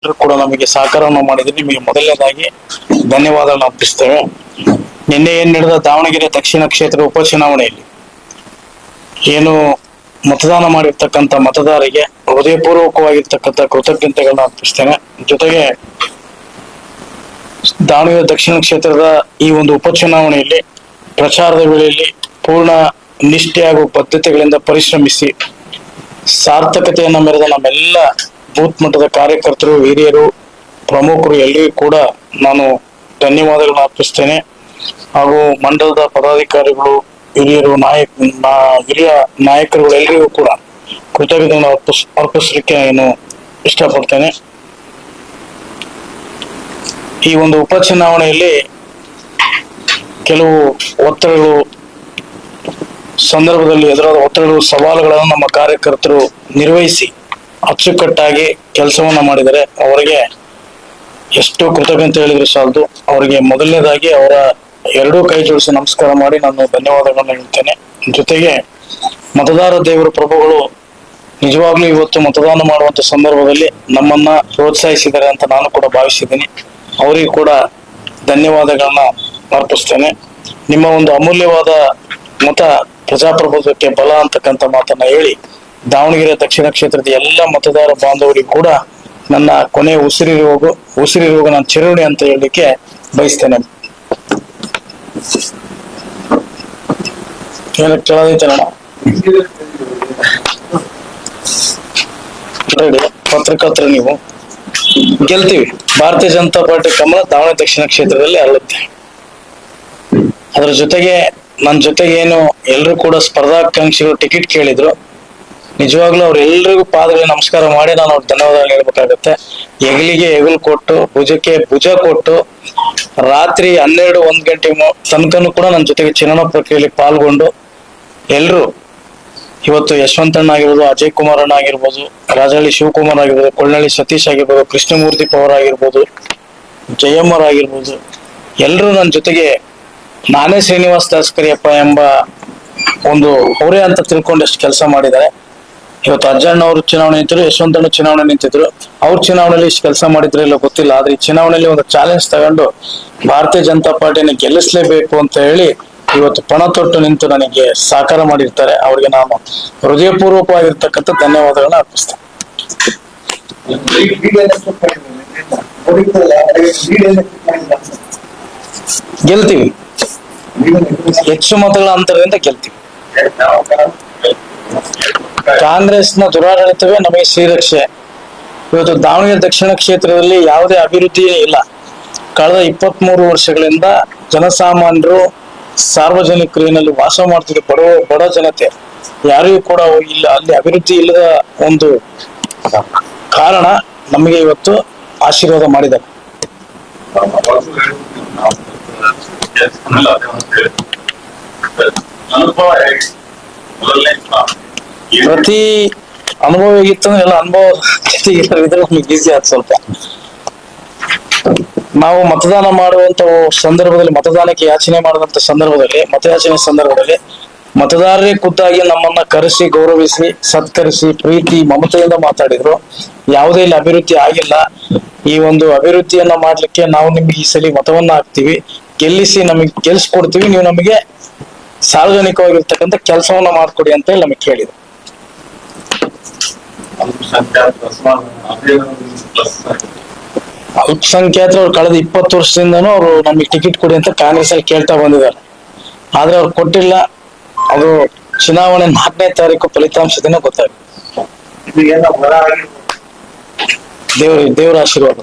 ಎಲ್ಲರೂ ಕೂಡ ನಮಗೆ ಸಹಕಾರವನ್ನು ಮಾಡಿದ್ರೆ ನಿಮಗೆ ಮೊದಲನೇದಾಗಿ ಧನ್ಯವಾದಗಳನ್ನು ಅರ್ಪಿಸ್ತೇವೆ. ನಿನ್ನೆ ಏನ್ ನಡೆದ ದಾವಣಗೆರೆ ದಕ್ಷಿಣ ಕ್ಷೇತ್ರ ಉಪಚುನಾವಣೆಯಲ್ಲಿ ಏನು ಮತದಾನ ಮಾಡಿರ್ತಕ್ಕಂಥ ಮತದಾರರಿಗೆ ಹೃದಯಪೂರ್ವಕವಾಗಿರ್ತಕ್ಕಂಥ ಕೃತಜ್ಞತೆಗಳನ್ನ ಅರ್ಪಿಸ್ತೇನೆ. ಜೊತೆಗೆ ದಾವಣಗೆರೆ ದಕ್ಷಿಣ ಕ್ಷೇತ್ರದ ಈ ಒಂದು ಉಪಚುನಾವಣೆಯಲ್ಲಿ ಪ್ರಚಾರದ ವೇಳೆಯಲ್ಲಿ ಪೂರ್ಣ ನಿಷ್ಠೆ ಹಾಗೂ ಬದ್ಧತೆಗಳಿಂದ ಪರಿಶ್ರಮಿಸಿ ಸಾರ್ಥಕತೆಯನ್ನು ಮೆರೆದ ನಮ್ಮೆಲ್ಲ ಬೂತ್ ಮಟ್ಟದ ಕಾರ್ಯಕರ್ತರು, ಹಿರಿಯರು, ಪ್ರಮುಖರು ಎಲ್ಲರಿಗೂ ಕೂಡ ನಾನು ಧನ್ಯವಾದಗಳನ್ನು ಅರ್ಪಿಸ್ತೇನೆ. ಹಾಗೂ ಮಂಡಲದ ಪದಾಧಿಕಾರಿಗಳು, ಹಿರಿಯ ನಾಯಕರುಗಳು ಎಲ್ಲರಿಗೂ ಕೂಡ ಕೃತಜ್ಞತೆಗಳನ್ನು ಅರ್ಪಿಸಲಿಕ್ಕೆ ನಾನು ಇಷ್ಟಪಡ್ತೇನೆ. ಈ ಒಂದು ಉಪಚುನಾವಣೆಯಲ್ಲಿ ಕೆಲವು ಒತ್ತಡಗಳು ಸಂದರ್ಭದಲ್ಲಿ ಎದುರಾದ ಒತ್ತಡಗಳು, ಸವಾಲುಗಳನ್ನು ನಮ್ಮ ಕಾರ್ಯಕರ್ತರು ನಿರ್ವಹಿಸಿ ಅಚ್ಚುಕಟ್ಟಾಗಿ ಕೆಲಸವನ್ನ ಮಾಡಿದರೆ ಅವರಿಗೆ ಎಷ್ಟು ಕೃತಜ್ಞತೆ ಹೇಳಿದ್ರು ಸಾಲದು. ಅವರಿಗೆ ಮೊದಲನೇದಾಗಿ ಅವರ ಎರಡೂ ಕೈ ಜೋಡಿಸಿ ನಮಸ್ಕಾರ ಮಾಡಿ ನಾನು ಧನ್ಯವಾದಗಳನ್ನು ಹೇಳ್ತೇನೆ. ಜೊತೆಗೆ ಮತದಾರ ದೇವರ ಪ್ರಭುಗಳು ನಿಜವಾಗ್ಲೂ ಇವತ್ತು ಮತದಾನ ಮಾಡುವಂತ ಸಂದರ್ಭದಲ್ಲಿ ನಮ್ಮನ್ನ ಪ್ರೋತ್ಸಾಹಿಸಿದ್ದಾರೆ ಅಂತ ನಾನು ಕೂಡ ಭಾವಿಸಿದ್ದೀನಿ. ಅವರಿಗೂ ಕೂಡ ಧನ್ಯವಾದಗಳನ್ನ ಅರ್ಪಿಸ್ತೇನೆ. ನಿಮ್ಮ ಒಂದು ಅಮೂಲ್ಯವಾದ ಮತ ಪ್ರಜಾಪ್ರಭುತ್ವಕ್ಕೆ ಬಲ ಅಂತಕ್ಕಂಥ ಮಾತನ್ನ ಹೇಳಿ ದಾವಣಗೆರೆ ದಕ್ಷಿಣ ಕ್ಷೇತ್ರದ ಎಲ್ಲ ಮತದಾರ ಬಾಂಧವರಿಗೂ ಕೂಡ ನನ್ನ ಕೊನೆ ಉಸಿರಿರುವಾಗ ನಾನು ಚಿರುಣಿ ಅಂತ ಹೇಳಲಿಕ್ಕೆ ಬಯಸ್ತೇನೆ. ಕೇಳದೈತಲ್ಲ ಪತ್ರಕರ್ತರು, ನೀವು ಗೆಲ್ತೀವಿ. ಭಾರತೀಯ ಜನತಾ ಪಾರ್ಟಿ ಕಮಲ ದಾವಣಗೆರೆ ದಕ್ಷಿಣ ಕ್ಷೇತ್ರದಲ್ಲಿ ಅರಳುತ್ತೆ. ಅದರ ಜೊತೆಗೆ ನನ್ನ ಜೊತೆಗೆ ಏನು ಎಲ್ಲರೂ ಕೂಡ ಸ್ಪರ್ಧಾಕಾಂಕ್ಷಿಗಳು ಟಿಕೆಟ್ ಕೇಳಿದ್ರು, ನಿಜವಾಗ್ಲೂ ಅವ್ರೆಲ್ರಿಗೂ ಪಾದಗಳಿಗೆ ನಮಸ್ಕಾರ ಮಾಡಿ ನಾನು ಅವ್ರ ಧನ್ಯವಾದ ಹೇಳ್ಬೇಕಾಗತ್ತೆ. ಹೆಗಲಿಗೆ ಹೆಗಲು ಕೊಟ್ಟು, ಭುಜಕ್ಕೆ ಭುಜ ಕೊಟ್ಟು, ರಾತ್ರಿ 12-1 ಗಂಟೆ ತನಕನೂ ಕೂಡ ನನ್ನ ಜೊತೆಗೆ ಚುನಾವಣಾ ಪ್ರಕ್ರಿಯೆಯಲ್ಲಿ ಪಾಲ್ಗೊಂಡು ಎಲ್ರು ಇವತ್ತು ಯಶವಂತಣ್ಣ ಆಗಿರ್ಬೋದು, ಅಜಯ್ ಕುಮಾರ್ ಅಣ್ಣ ಆಗಿರ್ಬೋದು, ರಾಜಹಳ್ಳಿ ಶಿವಕುಮಾರ್ ಆಗಿರ್ಬೋದು, ಕೊಳ್ಳನಹಳ್ಳಿ ಸತೀಶ್ ಆಗಿರ್ಬೋದು, ಕೃಷ್ಣಮೂರ್ತಿ ಪವರ್ ಆಗಿರ್ಬೋದು, ಜಯಮ್ಮರ್ ಆಗಿರ್ಬೋದು, ಎಲ್ರು ನನ್ನ ಜೊತೆಗೆ ನಾನೇ ಶ್ರೀನಿವಾಸ್ ದಾಸ್ಕರಿಯಪ್ಪ ಎಂಬ ಒಂದು ಅವರೇ ಅಂತ ತಿಳ್ಕೊಂಡಷ್ಟು ಕೆಲಸ ಮಾಡಿದ್ದಾರೆ. ಇವತ್ತು ಅಜ್ಜಣ್ಣ ಅವರು ಚುನಾವಣೆ ನಿಂತಿದ್ರು, ಯಶವಂತಣ್ಣ ಚುನಾವಣೆ ನಿಂತಿದ್ರು. ಅವ್ರ ಚುನಾವಣೆಯಲ್ಲಿ ಇಷ್ಟು ಕೆಲಸ ಮಾಡಿದ್ರೆ ಇಲ್ಲ ಗೊತ್ತಿಲ್ಲ. ಆದ್ರೆ ಈ ಚುನಾವಣೆಯಲ್ಲಿ ಒಂದು ಚಾಲೆಂಜ್ ತಗೊಂಡು ಭಾರತೀಯ ಜನತಾ ಪಾರ್ಟಿನ ಗೆಲ್ಲಿಸಲೇಬೇಕು ಅಂತ ಹೇಳಿ ಇವತ್ತು ಪಣ ತೊಟ್ಟು ನಿಂತು ನನಗೆ ಸಹಕಾರ ಮಾಡಿರ್ತಾರೆ. ಅವ್ರಿಗೆ ನಾನು ಹೃದಯಪೂರ್ವಕವಾಗಿರ್ತಕ್ಕಂಥ ಧನ್ಯವಾದಗಳನ್ನ ಅರ್ಪಿಸ್ತೇನೆ. ಗೆಲ್ತೀವಿ, ಹೆಚ್ಚು ಮತಗಳ ಅಂತರದಿಂದ ಗೆಲ್ತೀವಿ. ಕಾಂಗ್ರೆಸ್ನ ದುರಾಡಳಿತವೇ ನಮಗೆ ಶ್ರೀರಕ್ಷೆ. ಇವತ್ತು ದಾವಣಗೆರೆ ದಕ್ಷಿಣ ಕ್ಷೇತ್ರದಲ್ಲಿ ಯಾವುದೇ ಅಭಿವೃದ್ಧಿಯೇ ಇಲ್ಲ. ಕಳೆದ 23 ವರ್ಷಗಳಿಂದ ಜನಸಾಮಾನ್ಯರು, ಸಾರ್ವಜನಿಕರು ಏನಲ್ಲಿ ವಾಸ ಮಾಡ್ತಿದ್ದ ಬಡ ಜನತೆ ಯಾರಿಗೂ ಕೂಡ ಇಲ್ಲ, ಅಲ್ಲಿ ಅಭಿವೃದ್ಧಿ ಇಲ್ಲದ ಒಂದು ಕಾರಣ ನಮಗೆ ಇವತ್ತು ಆಶೀರ್ವಾದ ಮಾಡಿದ್ದಾರೆ. ಪ್ರತಿ ಅನುಭವ ಹೇಗಿತ್ತು ಎಲ್ಲ ಅನುಭವ ಇದ್ರೆ ನಮ್ಗೆ ಈಸಿ ಆಯ್ತು ಸ್ವಲ್ಪ. ನಾವು ಮತದಾನ ಮಾಡುವಂತ ಸಂದರ್ಭದಲ್ಲಿ, ಮತದಾನಕ್ಕೆ ಯಾಚನೆ ಮಾಡುವಂತ ಸಂದರ್ಭದಲ್ಲಿ, ಮತಯಾಚನೆ ಸಂದರ್ಭದಲ್ಲಿ ಮತದಾರರೇ ಖುದ್ದಾಗಿ ನಮ್ಮನ್ನ ಕರೆಸಿ, ಗೌರವಿಸಿ, ಸತ್ಕರಿಸಿ, ಪ್ರೀತಿ, ಮಮತೆಯಿಂದ ಮಾತಾಡಿದ್ರು. ಯಾವುದೇ ಇಲ್ಲಿ ಅಭಿವೃದ್ಧಿ ಆಗಿಲ್ಲ. ಈ ಒಂದು ಅಭಿವೃದ್ಧಿಯನ್ನ ಮಾಡ್ಲಿಕ್ಕೆ ನಾವು ನಿಮ್ಗೆ ಈ ಸಲ ಮತವನ್ನ ಹಾಕ್ತಿವಿ, ಗೆಲ್ಸ್ಕೊಡ್ತೀವಿ, ನೀವು ನಮಗೆ ಸಾರ್ವಜನಿಕವಾಗಿರ್ತಕ್ಕಂಥ ಕೆಲಸವನ್ನ ಮಾಡ್ಕೊಡಿ ಅಂತ ಹೇಳಿ ನಮಗೆ ಕೇಳಿದ್ರು. ಅಲ್ಪಸಂಖ್ಯಾತರು ಕಳೆದ 20 ವರ್ಷದಿಂದನೂ ಅವರು ನಮಗೆ ಟಿಕೆಟ್ ಕೊಡಿ ಅಂತ ಕಾಂಗ್ರೆಸ್ ಅಲ್ಲಿ ಕೇಳ್ತಾ ಬಂದಿದ್ದಾರೆ. ಆದ್ರೆ ಅವ್ರು ಕೊಟ್ಟಿಲ್ಲ. ಅದು ಚುನಾವಣೆ 4ನೇ ತಾರೀಕು ಫಲಿತಾಂಶದಿಂದ ಗೊತ್ತಾಗುತ್ತೆ. ದೇವರ ಆಶೀರ್ವಾದ.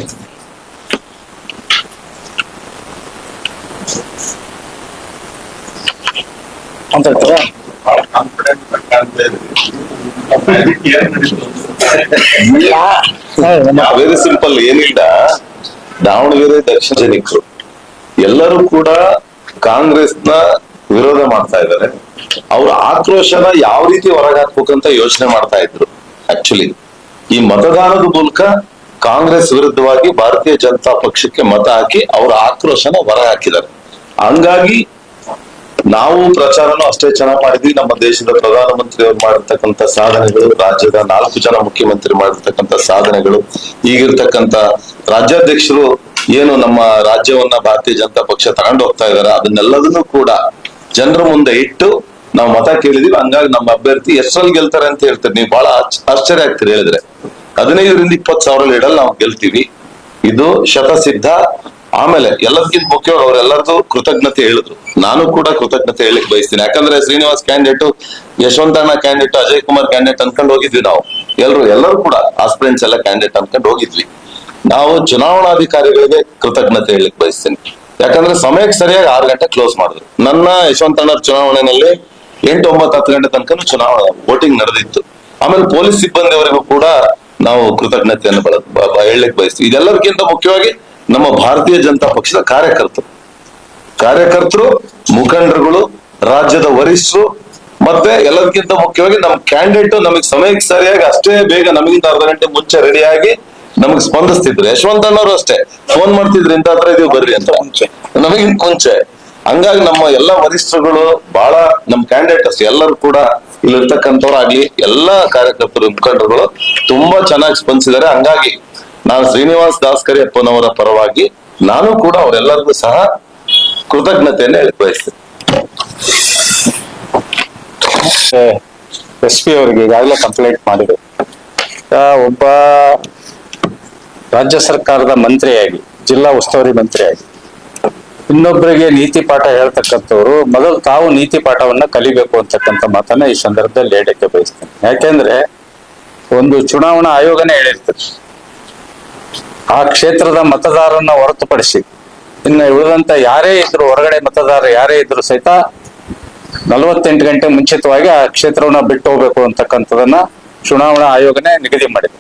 ಅಂತ ಹೇಳ್ತಾರ. ವೆರಿ ಸಿಂಪಲ್, ಏನಿಲ್ಲ. ದಾವಣಗೆರೆ ದಕ್ಷಿಣ ಜನಿಕರು ಎಲ್ಲರೂ ಕೂಡ ಕಾಂಗ್ರೆಸ್ನ ವಿರೋಧ ಮಾಡ್ತಾ ಇದ್ದಾರೆ. ಅವ್ರ ಆಕ್ರೋಶನ ಯಾವ ರೀತಿ ಹೊರಗಾಕ್ಬೇಕಂತ ಯೋಚನೆ ಮಾಡ್ತಾ ಇದ್ರು. ಆಕ್ಚುಲಿ ಈ ಮತದಾನದ ಮೂಲಕ ಕಾಂಗ್ರೆಸ್ ವಿರುದ್ಧವಾಗಿ ಭಾರತೀಯ ಜನತಾ ಪಕ್ಷಕ್ಕೆ ಮತ ಹಾಕಿ ಅವರ ಆಕ್ರೋಶನ ಹೊರ ಹಾಕಿದ್ದಾರೆ. ಹಂಗಾಗಿ ನಾವು ಪ್ರಚಾರನೂ ಅಷ್ಟೇ ಚೆನ್ನಾಗಿ ಮಾಡಿದ್ವಿ. ನಮ್ಮ ದೇಶದ ಪ್ರಧಾನಮಂತ್ರಿ ಅವರು ಮಾಡಿರ್ತಕ್ಕಂಥ ಸಾಧನೆಗಳು, ರಾಜ್ಯದ 4 ಜನ ಮುಖ್ಯಮಂತ್ರಿ ಮಾಡಿರ್ತಕ್ಕಂಥ ಸಾಧನೆಗಳು, ಈಗಿರ್ತಕ್ಕಂಥ ರಾಜ್ಯಾಧ್ಯಕ್ಷರು ಏನು ನಮ್ಮ ರಾಜ್ಯವನ್ನ ಭಾರತೀಯ ಜನತಾ ಪಕ್ಷ ತಗೊಂಡು ಹೋಗ್ತಾ ಇದಾರೆ, ಅದನ್ನೆಲ್ಲದನ್ನು ಕೂಡ ಜನರ ಮುಂದೆ ಇಟ್ಟು ನಾವು ಮತ ಕೇಳಿದೀವಿ. ಹಂಗಾಗಿ ನಮ್ಮ ಅಭ್ಯರ್ಥಿ ಎಷ್ಟರಲ್ಲಿ ಗೆಲ್ತಾರೆ ಅಂತ ಹೇಳ್ತಾರೆ. ನೀವು ಬಹಳ ಆಶ್ಚರ್ಯ ಆಗ್ತೀರಿ ಹೇಳಿದ್ರೆ 15,000-20,000 ಸಾವಿರ ಲೀಡಲ್ಲಿ ನಾವು ಗೆಲ್ತೀವಿ, ಇದು ಶತಸಿದ್ಧ. ಆಮೇಲೆ ಎಲ್ಲದಕ್ಕಿಂತ ಮುಖ್ಯವಾಗಿ ಅವರೆಲ್ಲರದು ಕೃತಜ್ಞತೆ ಹೇಳಿದ್ರು. ನಾನು ಕೂಡ ಕೃತಜ್ಞತೆ ಹೇಳಿಕ್ ಬಯಸ್ತೀನಿ. ಯಾಕಂದ್ರೆ ಶ್ರೀನಿವಾಸ್ ಕ್ಯಾಂಡಿಡೇಟ್, ಯಶವಂತಣ್ಣ ಕ್ಯಾಂಡಿಡೇಟ್, ಅಜಯ್ ಕುಮಾರ್ ಕ್ಯಾಂಡಿಡೇಟ್ ಅನ್ಕೊಂಡು ಹೋಗಿದ್ವಿ ನಾವು. ಎಲ್ಲರೂ ಕೂಡ ಆಸ್ಪಿರೆಂಟ್ಸ್ ಎಲ್ಲ ಕ್ಯಾಂಡಿಡೇಟ್ ಅನ್ಕೊಂಡು ಹೋಗಿದ್ವಿ. ನಾವು ಚುನಾವಣಾಧಿಕಾರಿಗಳಿಗೆ ಕೃತಜ್ಞತೆ ಹೇಳಿಕ್ ಬಯಸ್ತೀನಿ. ಯಾಕಂದ್ರೆ ಸಮಯಕ್ಕೆ ಸರಿಯಾಗಿ 6 ಗಂಟೆ ಕ್ಲೋಸ್ ಮಾಡಿದ್ರು. ನನ್ನ ಯಶವಂತಣ್ಣ ಚುನಾವಣೆಯಲ್ಲಿ 8, 9, 10 ಗಂಟೆ ತನಕ ಚುನಾವಣಾ ವೋಟಿಂಗ್ ನಡೆದಿತ್ತು. ಆಮೇಲೆ ಪೊಲೀಸ್ ಸಿಬ್ಬಂದಿಯವರಿಗೂ ಕೂಡ ನಾವು ಕೃತಜ್ಞತೆಯನ್ನು ಹೇಳಲಿಕ್ಕೆ ಬಯಸ್ತೀವಿ. ಇದೆಲ್ಲದಕ್ಕಿಂತ ಮುಖ್ಯವಾಗಿ ನಮ್ಮ ಭಾರತೀಯ ಜನತಾ ಪಕ್ಷದ ಕಾರ್ಯಕರ್ತರು, ಮುಖಂಡರುಗಳು, ರಾಜ್ಯದ ವರಿಷ್ಠರು, ಮತ್ತೆ ಎಲ್ಲದಕ್ಕಿಂತ ಮುಖ್ಯವಾಗಿ ನಮ್ಮ ಕ್ಯಾಂಡಿಡೇಟ್ ನಮಗೆ ಸಮಯಕ್ಕೆ ಸರಿಯಾಗಿ ಅಷ್ಟೇ ಬೇಗ ನಮಗಿಂತ ಅರ್ಧ ಗಂಟೆ ಮುಂಚೆ ರೆಡಿಯಾಗಿ ನಮಗೆ ಸ್ಪಂದಿಸ್ತಿದ್ರು. ಯಶವಂತಣ್ಣವರು ಅಷ್ಟೇ ಫೋನ್ ಮಾಡ್ತಿದ್ರು, ಇಂಥ ಹತ್ರ ಇದೀವಿ ಬರ್ರಿ ಅಂತ ನಮಗಿಂತ ಮುಂಚೆ. ಹಂಗಾಗಿ ನಮ್ಮ ಎಲ್ಲಾ ವರಿಷ್ಠರುಗಳು, ಬಹಳ ನಮ್ಮ ಕ್ಯಾಂಡಿಡೇಟ್ಸ್ ಎಲ್ಲರೂ ಕೂಡ ಇಲ್ಲಿರ್ತಕ್ಕಂಥವ್ರಾಗ್ಲಿ ಎಲ್ಲಾ ಕಾರ್ಯಕರ್ತರು, ಮುಖಂಡರುಗಳು ತುಂಬಾ ಚೆನ್ನಾಗಿ ಸ್ಪಂದಿಸಿದ್ದಾರೆ. ಹಂಗಾಗಿ ನಾನು ಶ್ರೀನಿವಾಸ್ ದಾಸ್ಕರಿಯಪ್ಪನವರ ಪರವಾಗಿ ನಾನು ಕೂಡ ಅವರೆಲ್ಲರಿಗೂ ಸಹ ಕೃತಜ್ಞತೆಯನ್ನು ಹೇಳಿ ಬಯಸ್ತೇನೆ. SP ಅವರಿಗೆ ಈಗಾಗಲೇ ಕಂಪ್ಲೇಂಟ್ ಮಾಡಿದೆ. ಒಬ್ಬ ರಾಜ್ಯ ಸರ್ಕಾರದ ಮಂತ್ರಿಯಾಗಿ, ಜಿಲ್ಲಾ ಉಸ್ತುವಾರಿ ಮಂತ್ರಿಯಾಗಿ ಇನ್ನೊಬ್ಬರಿಗೆ ನೀತಿ ಪಾಠ ಹೇಳ್ತಕ್ಕಂಥವ್ರು ಮೊದಲು ತಾವು ನೀತಿ ಪಾಠವನ್ನ ಕಲಿಬೇಕು ಅಂತಕ್ಕಂಥ ಮಾತನ್ನ ಈ ಸಂದರ್ಭದಲ್ಲಿ ಹೇಳಕ್ಕೆ ಬಯಸ್ತೇನೆ. ಯಾಕೆಂದ್ರೆ ಒಂದು ಚುನಾವಣಾ ಆಯೋಗನೇ ಹೇಳಿರ್ತದೆ, ಆ ಕ್ಷೇತ್ರದ ಮತದಾರರನ್ನ ಹೊರತುಪಡಿಸಿ ಇನ್ನು ಉಳಿದಂತ ಯಾರೇ ಇದ್ರು, ಹೊರಗಡೆ ಮತದಾರ ಯಾರೇ ಇದ್ರು ಸಹಿತ 48 ಗಂಟೆ ಮುಂಚಿತವಾಗಿ ಆ ಕ್ಷೇತ್ರವನ್ನ ಬಿಟ್ಟು ಹೋಗ್ಬೇಕು ಅಂತಕ್ಕಂಥದನ್ನ ಚುನಾವಣಾ ಆಯೋಗನೇ ನಿಗದಿ ಮಾಡಿದೆ.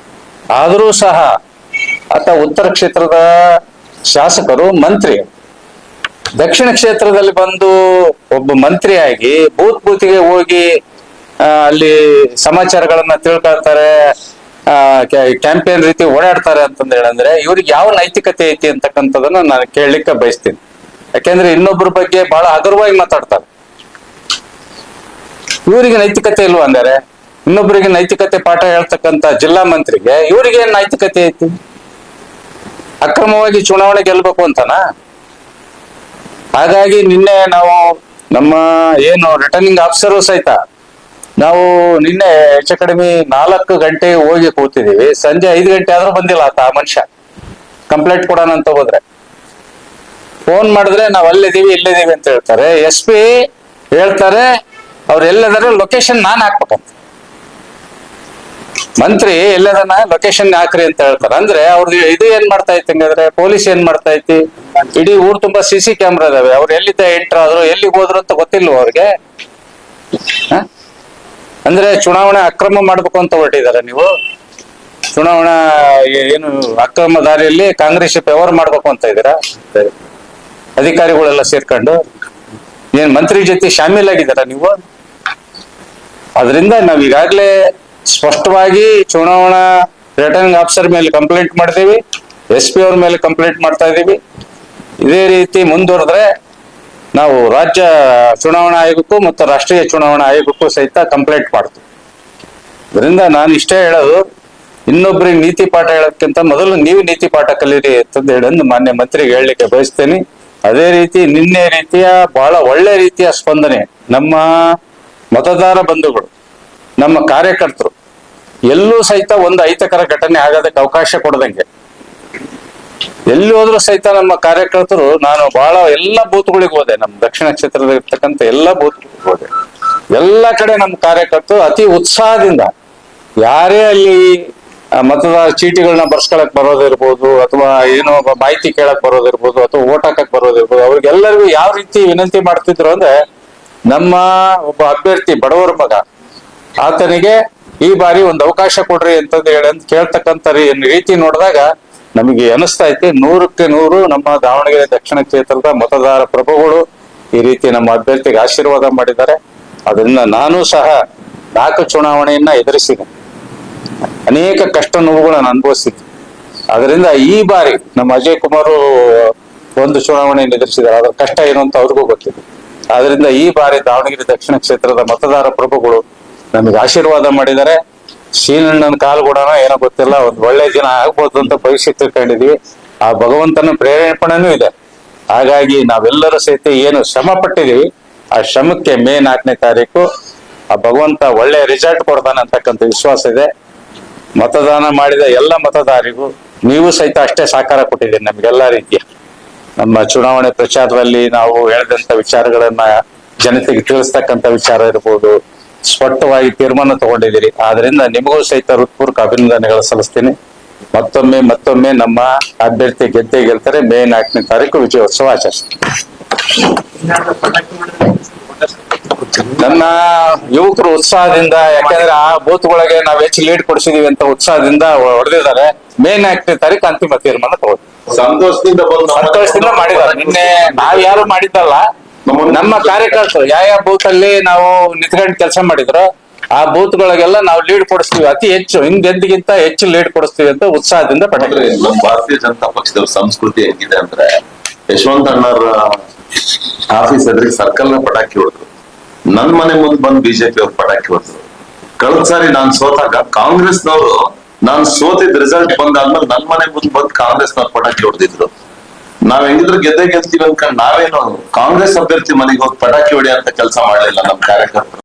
ಆದರೂ ಸಹ ಆತ ಉತ್ತರ ಕ್ಷೇತ್ರದ ಶಾಸಕರು, ಮಂತ್ರಿ, ದಕ್ಷಿಣ ಕ್ಷೇತ್ರದಲ್ಲಿ ಬಂದು ಒಬ್ಬ ಮಂತ್ರಿಯಾಗಿ ಬೂತ್ಗೆ ಹೋಗಿ ಅಲ್ಲಿ ಸಮಾಚಾರಗಳನ್ನ ತಿಳ್ಕೊಳ್ತಾರೆ, ಕ್ಯಾಂಪೇನ್ ರೀತಿ ಓಡಾಡ್ತಾರೆ ಅಂತಂದ ಹೇಳಂದ್ರೆ ಇವ್ರಿಗೆ ಯಾವ ನೈತಿಕತೆ ಐತಿ ಅಂತಕ್ಕಂಥದನ್ನ ನಾನು ಕೇಳಲಿಕ್ಕೆ ಬಯಸ್ತೀನಿ. ಯಾಕೆಂದ್ರೆ ಇನ್ನೊಬ್ಬರ ಬಗ್ಗೆ ಬಹಳ ಹಗುರವಾಗಿ ಮಾತಾಡ್ತಾರೆ. ಇವರಿಗೆ ನೈತಿಕತೆ ಇಲ್ವಾ ಅಂದರೆ, ಇನ್ನೊಬ್ಬರಿಗೆ ನೈತಿಕತೆ ಪಾಠ ಹೇಳ್ತಕ್ಕಂಥ ಜಿಲ್ಲಾ ಮಂತ್ರಿಗೆ ಇವರಿಗೆ ಏನ್ ನೈತಿಕತೆ ಐತಿ? ಅಕ್ರಮವಾಗಿ ಚುನಾವಣೆ ಗೆಲ್ಬೇಕು ಅಂತನಾ? ಹಾಗಾಗಿ ನಿನ್ನೆ ನಾವು ನಮ್ಮ ಏನು ರಿಟರ್ನಿಂಗ್ ಆಫೀಸರು ಸಹಿತ ನಾವು ನಿನ್ನೆ ಹೆಚ್ಚು ಕಡಿಮೆ 4 ಗಂಟೆ ಹೋಗಿ ಕೂತಿದೀವಿ. ಸಂಜೆ 5 ಗಂಟೆ ಆದ್ರೂ ಬಂದಿಲ್ಲ ಆತ, ಆ ಮನುಷ್ಯ. ಕಂಪ್ಲೇಂಟ್ ಕೊಡೋಣ ಅಂತ ಹೋದ್ರೆ ಫೋನ್ ಮಾಡಿದ್ರೆ ನಾವ್ ಅಲ್ಲಿದ್ದೀವಿ ಇಲ್ಲಿದ್ದೀವಿ ಅಂತ ಹೇಳ್ತಾರೆ. SP ಹೇಳ್ತಾರೆ ಅವ್ರು ಎಲ್ಲದಾರೆ ಲೊಕೇಶನ್ ನಾನ್ ಹಾಕ್ಬೇಕಂತ. ಮಂತ್ರಿ ಎಲ್ಲದನ್ನ ಲೊಕೇಶನ್ ಹಾಕ್ರಿ ಅಂತ ಹೇಳ್ತಾರೆ. ಅಂದ್ರೆ ಅವ್ರದ್ದು ಇದು ಏನ್ ಮಾಡ್ತಾ ಇತ್ತು ಹಂಗಾದ್ರೆ, ಪೊಲೀಸ್ ಏನ್ ಮಾಡ್ತಾ ಐತಿ? ಇಡೀ ಊರ್ ತುಂಬಾ CC ಕ್ಯಾಮ್ರಾ ಇದಾವೆ. ಅವ್ರು ಎಲ್ಲಿದ್ದ ಎಂಟ್ರ್ ಆದ್ರು, ಎಲ್ಲಿಗೆ ಹೋದ್ರು ಅಂತ ಗೊತ್ತಿಲ್ವ ಅವ್ರಿಗೆ? ಅಂದ್ರೆ ಚುನಾವಣೆ ಅಕ್ರಮ ಮಾಡ್ಬೇಕು ಅಂತ ಹೊರಟಿದ್ದಾರೆ ನೀವು. ಚುನಾವಣಾ ಏನು ಅಕ್ರಮ ದಾರಿಯಲ್ಲಿ ಕಾಂಗ್ರೆಸ್ ವ್ಯವಹಾರ ಮಾಡ್ಬೇಕು ಅಂತ ಇದ್ದೀರಾ ಅಧಿಕಾರಿಗಳೆಲ್ಲ ಸೇರ್ಕೊಂಡು? ಏನ್ ಮಂತ್ರಿ ಜೊತೆ ಶಾಮೀಲಾಗಿದ್ದಾರ ನೀವು? ಅದರಿಂದ ನಾವ್ ಈಗಾಗ್ಲೇ ಸ್ಪಷ್ಟವಾಗಿ ಚುನಾವಣಾ ರಿಟರ್ನಿಂಗ್ ಆಫೀಸರ್ ಮೇಲೆ ಕಂಪ್ಲೇಂಟ್ ಮಾಡ್ತೀವಿ, SP ಅವ್ರ ಮೇಲೆ ಕಂಪ್ಲೇಂಟ್ ಮಾಡ್ತಾ ಇದೀವಿ. ಇದೇ ರೀತಿ ಮುಂದುವರೆದ್ರೆ ನಾವು ರಾಜ್ಯ ಚುನಾವಣಾ ಆಯೋಗಕ್ಕೂ ಮತ್ತು ರಾಷ್ಟ್ರೀಯ ಚುನಾವಣಾ ಆಯೋಗಕ್ಕೂ ಸಹಿತ ಕಂಪ್ಲೇಂಟ್ ಮಾಡ್ತೀವಿ. ಅದರಿಂದ ನಾನು ಇಷ್ಟೇ ಹೇಳೋದು, ಇನ್ನೊಬ್ಬರಿಗೆ ನೀತಿ ಪಾಠ ಹೇಳೋದಕ್ಕಿಂತ ಮೊದಲು ನೀವು ನೀತಿ ಪಾಠ ಕಲೀರಿ ಅಂತಂದು ಹೇಳೋದು ಮಾನ್ಯ ಮಂತ್ರಿಗೆ ಹೇಳಲಿಕ್ಕೆ ಬಯಸ್ತೇನೆ. ಅದೇ ರೀತಿ ನಿನ್ನೆ ರೀತಿಯ ಬಹಳ ಒಳ್ಳೆ ರೀತಿಯ ಸ್ಪಂದನೆ ನಮ್ಮ ಮತದಾರ ಬಂಧುಗಳು, ನಮ್ಮ ಕಾರ್ಯಕರ್ತರು ಎಲ್ಲೂ ಸಹಿತ ಒಂದು ಅಹಿತಕರ ಘಟನೆ ಆಗೋದಕ್ಕೆ ಅವಕಾಶ ಕೊಡದಂಗೆ ಎಲ್ಲಿ ಹೋದ್ರು ಸಹಿತ ನಮ್ಮ ಕಾರ್ಯಕರ್ತರು, ನಾನು ಬಹಳ ಎಲ್ಲ ಬೂತ್ಗಳಿಗೆ ಹೋದೆ, ನಮ್ಮ ದಕ್ಷಿಣ ಕ್ಷೇತ್ರದ ಇರ್ತಕ್ಕಂಥ ಎಲ್ಲ ಬೂತ್ಗಳಿಗೆ ಹೋದೆ. ಎಲ್ಲ ಕಡೆ ನಮ್ಮ ಕಾರ್ಯಕರ್ತರು ಅತಿ ಉತ್ಸಾಹದಿಂದ, ಯಾರೇ ಅಲ್ಲಿ ಮತದಾರ ಚೀಟಿಗಳನ್ನ ಬರ್ಸ್ಕೊಳಕ್ ಬರೋದಿರ್ಬೋದು, ಅಥವಾ ಏನೋ ಮಾಹಿತಿ ಕೇಳಕ್ ಬರೋದಿರ್ಬೋದು, ಅಥವಾ ಓಟ್ ಹಾಕಕ್ ಬರೋದಿರ್ಬೋದು, ಅವ್ರಿಗೆಲ್ಲರಿಗೂ ಯಾವ ರೀತಿ ವಿನಂತಿ ಮಾಡ್ತಿದ್ರು ಅಂದ್ರೆ, ನಮ್ಮ ಒಬ್ಬ ಅಭ್ಯರ್ಥಿ ಬಡವರ ಮಗ, ಆತನಿಗೆ ಈ ಬಾರಿ ಒಂದು ಅವಕಾಶ ಕೊಡ್ರಿ ಅಂತಂದು ಹೇಳಿ ಕೇಳ್ತಕ್ಕಂಥ ರೀತಿ ನೋಡಿದಾಗ ನಮಗೆ ಅನಿಸ್ತಾ ಐತಿ 100ಕ್ಕೆ 100 ನಮ್ಮ ದಾವಣಗೆರೆ ದಕ್ಷಿಣ ಕ್ಷೇತ್ರದ ಮತದಾರ ಪ್ರಭುಗಳು ಈ ರೀತಿ ನಮ್ಮ ಅಭ್ಯರ್ಥಿಗೆ ಆಶೀರ್ವಾದ ಮಾಡಿದ್ದಾರೆ. ಅದರಿಂದ ನಾನು ಸಹ 4 ಚುನಾವಣೆಯನ್ನ ಎದುರಿಸಿದೆ, ಅನೇಕ ಕಷ್ಟ ನೋವುಗಳನ್ನು ಅನುಭವಿಸಿದ್ದೆ. ಅದರಿಂದ ಈ ಬಾರಿ ನಮ್ಮ ಅಜಯ್ ಕುಮಾರ್ ಒಂದು ಚುನಾವಣೆಯನ್ನು ಎದುರಿಸಿದ್ದಾರೆ, ಅದ್ರ ಕಷ್ಟ ಏನು ಅಂತ ಅವ್ರಿಗೂ ಗೊತ್ತಿದೆ. ಆದ್ರಿಂದ ಈ ಬಾರಿ ದಾವಣಗೆರೆ ದಕ್ಷಿಣ ಕ್ಷೇತ್ರದ ಮತದಾರ ಪ್ರಭುಗಳು ನಮಗೆ ಆಶೀರ್ವಾದ ಮಾಡಿದ್ದಾರೆ. ಶ್ರೀನಣ್ಣನ ಕಾಲ್ಗುಡನೋ ಏನೋ ಗೊತ್ತಿಲ್ಲ, ಒಂದು ಒಳ್ಳೆ ದಿನ ಆಗ್ಬೋದು ಅಂತ ಭವಿಷ್ಯ ತಿಳ್ಕೊಂಡಿದೀವಿ. ಆ ಭಗವಂತನ ಪ್ರೇರೇಪಣೆನೂ ಇದೆ. ಹಾಗಾಗಿ ನಾವೆಲ್ಲರೂ ಸಹಿತ ಏನು ಶ್ರಮ ಪಟ್ಟಿದೀವಿ, ಆ ಶ್ರಮಕ್ಕೆ ಮೇ 4ನೇ ತಾರೀಕು ಆ ಭಗವಂತ ಒಳ್ಳೆ ರಿಸಲ್ಟ್ ಕೊಡ್ತಾನೆ ಅಂತಕ್ಕಂಥ ವಿಶ್ವಾಸ ಇದೆ. ಮತದಾನ ಮಾಡಿದ ಎಲ್ಲ ಮತದಾರರಿಗೂ ನೀವು ಸಹಿತ ಅಷ್ಟೇ ಸಹಕಾರ ಕೊಟ್ಟಿದ್ದೀರಿ ನಮ್ಗೆಲ್ಲಾ ರೀತಿಯ. ನಮ್ಮ ಚುನಾವಣೆ ಪ್ರಚಾರದಲ್ಲಿ ನಾವು ಹೇಳಿದಂತ ವಿಚಾರಗಳನ್ನ ಜನತೆಗೆ ತಿಳಿಸ್ತಕ್ಕಂಥ ವಿಚಾರ ಇರ್ಬೋದು, ಸ್ಪಷ್ಟವಾಗಿ ತೀರ್ಮಾನ ತಗೊಂಡಿದ್ದೀರಿ. ಆದ್ರಿಂದ ನಿಮಗೂ ಸಹಿತ ಹೃತ್ಪೂರ್ವಕ ಅಭಿನಂದನೆಗಳು ಸಲ್ಲಿಸ್ತೀನಿ. ಮತ್ತೊಮ್ಮೆ ನಮ್ಮ ಅಭ್ಯರ್ಥಿ ಗೆದ್ದೇ ಗೆಲ್ತಾರೆ. ಮೇ 4ನೇ ತಾರೀಕು ವಿಜಯೋತ್ಸವ ಆಚರಿಸ್ತೀವಿ. ನನ್ನ ಯುವಕರು ಉತ್ಸಾಹದಿಂದ, ಯಾಕಂದ್ರೆ ಆ ಬೂತ್ಗಳಿಗೆ ನಾವು ಹೆಚ್ಚು ಲೀಡ್ ಕೊಡಿಸಿದೀವಿ ಅಂತ ಉತ್ಸಾಹದಿಂದ ಹೊಡೆದಿದ್ದಾರೆ. ಮೇ 4ನೇ ತಾರೀಕು ಅಂತಿಮ ತೀರ್ಮಾನ ತಗೊಂಡು ಸಂತೋಷದಿಂದ ಮಾಡಿದ್ದಾರೆ. ನಿನ್ನೆ ನಾವ್ ಯಾರು ಮಾಡಿದ್ದಲ್ಲ, ನಮ್ಮ ಕಾರ್ಯಕರ್ತರು ಯಾವ ಬೂತ್ ಅಲ್ಲಿ ನಾವು ನಿಂತ್ಕೊಂಡು ಕೆಲಸ ಮಾಡಿದ್ರು ಆ ಬೂತ್ ಗಳಿಗೆಲ್ಲ ನಾವು ಲೀಡ್ ಕೊಡಿಸ್ತೀವಿ, ಅತಿ ಹೆಚ್ಚು ಹಿಂದೆಂದಿಗಿಂತ ಹೆಚ್ಚು ಲೀಡ್ ಕೊಡಿಸ್ತೀವಿ ಅಂತ ಉತ್ಸಾಹದಿಂದ ಪಟಾಕಿ. ನಮ್ಮ ಭಾರತೀಯ ಜನತಾ ಪಕ್ಷದವ್ರ ಸಂಸ್ಕೃತಿ ಹೆಂಗಿದೆ ಅಂದ್ರೆ, ಯಶವಂತ ಅಣ್ಣರ ಆಫೀಸ್ ಎದುರಿಗೆ ಸರ್ಕಲ್ ನ ಪಟಾಕಿ ಹೊಡೆದ್ರು, ನನ್ ಮನೆ ಮುಂದ್ ಬಂದು ಬಿಜೆಪಿ ಅವ್ರು ಪಟಾಕಿ ಹೊಡೆದ್ರು. ಕಳೆದ ಸಾರಿ ನಾನ್ ಸೋತಾಗ ಕಾಂಗ್ರೆಸ್ನವರು ನಾನ್ ಸೋತಿದ್ ರಿಸಲ್ಟ್ ಬಂದಾದ್ಮೇಲೆ ನನ್ ಮನೆ ಮುಂದ್ ಬಂದು ಕಾಂಗ್ರೆಸ್ನವ್ರು ಪಟಾಕಿ ಹೊಡೆದಿದ್ರು. ನಾವ್ ಹೆಂಗಿದ್ರು ಗೆದ್ದೆ ಗೆಲ್ತೀವಿ ಅನ್ಕೊಂಡ್ ನಾವೇನು ಕಾಂಗ್ರೆಸ್ ಅಭ್ಯರ್ಥಿ ಮನೆಗೆ ಹೋಗಿ ಪಟಾಕಿ ಹೊಡಿ ಅಂತ ಕೆಲಸ ಮಾಡ್ಲಿಲ್ಲ ನಮ್ಮ ಕಾರ್ಯಕರ್ತರು.